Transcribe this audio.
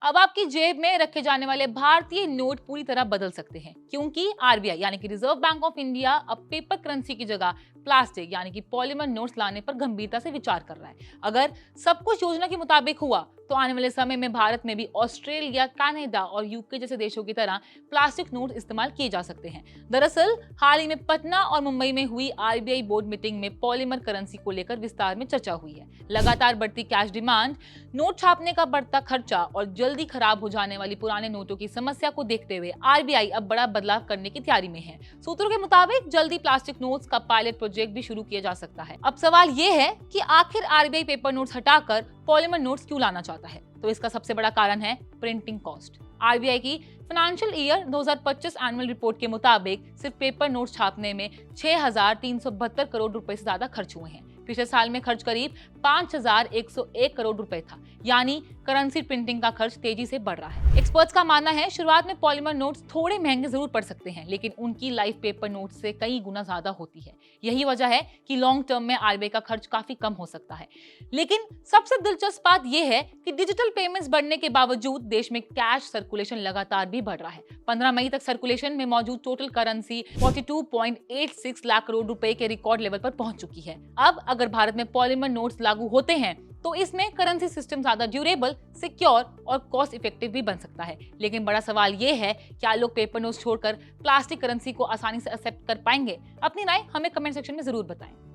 अब आपकी जेब में रखे जाने वाले भारतीय नोट पूरी तरह बदल सकते हैं, क्योंकि आरबीआई यानी कि रिजर्व बैंक ऑफ इंडिया अब पेपर करेंसी की जगह प्लास्टिक यानी कि पॉलीमर नोट्स लाने पर गंभीरता से विचार कर रहा है। अगर सब कुछ योजना के मुताबिक हुआ तो आने वाले समय में भारत में भी ऑस्ट्रेलिया, कनाडा और यूके जैसे देशों की तरह प्लास्टिक नोट इस्तेमाल किए जा सकते हैं। दरअसल हाल ही में पटना और मुंबई में हुई आरबीआई बोर्ड मीटिंग में पॉलीमर करेंसी को लेकर विस्तार में चर्चा हुई है। लगातार बढ़ती कैश डिमांड, नोट छापने का बढ़ता खर्चा और जल्दी खराब हो जाने वाली पुराने नोटों की समस्या को देखते हुए आरबीआई अब बड़ा बदलाव करने की तैयारी में है। सूत्रों के मुताबिक जल्दी प्लास्टिक नोट्स का पायलट प्रोजेक्ट भी शुरू किया जा सकता है। अब सवाल ये है कि आखिर आरबीआई पेपर नोट्स हटाकर पॉलीमर नोट्स क्यों लाना चाहता है? तो इसका सबसे बड़ा कारण है प्रिंटिंग कॉस्ट। आरबीआई की फाइनेंशियल ईयर 2025 एनुअल रिपोर्ट के मुताबिक सिर्फ पेपर नोट्स छापने में 6,372 करोड़ रुपए से ज्यादा खर्च हुए हैं। पिछले साल में खर्च करीब 5,101 करोड़ रुपए था, यानी करेंसी प्रिंटिंग का खर्च तेजी से बढ़ रहा है। एक्सपर्ट्स का मानना है शुरुआत में पॉलीमर नोट्स थोड़े महंगे जरूर पड़ सकते हैं, लेकिन उनकी लाइफ पेपर नोट्स से कई गुना ज्यादा होती है। यही वजह है कि लॉन्ग टर्म में आरबीआई का खर्च काफी कम हो सकता है। लेकिन सबसे दिलचस्प बात यह है कि डिजिटल पेमेंट्स बढ़ने के बावजूद देश में कैश सर्कुलेशन लगातार भी बढ़ रहा है। 15 मई तक सर्कुलेशन में मौजूद टोटल करेंसी 42.86 लाख करोड़ रुपए के रिकॉर्ड लेवल पर पहुंच चुकी है। अब अगर भारत में पॉलीमर नोट्स लागू होते हैं तो इसमें करेंसी सिस्टम ज्यादा ड्यूरेबल, सिक्योर और कॉस्ट इफेक्टिव भी बन सकता है। लेकिन बड़ा सवाल ये है, क्या लोग पेपर नोट्स छोड़कर प्लास्टिक करेंसी को आसानी से एक्सेप्ट कर पाएंगे? अपनी राय हमें कमेंट सेक्शन में जरूर बताएं।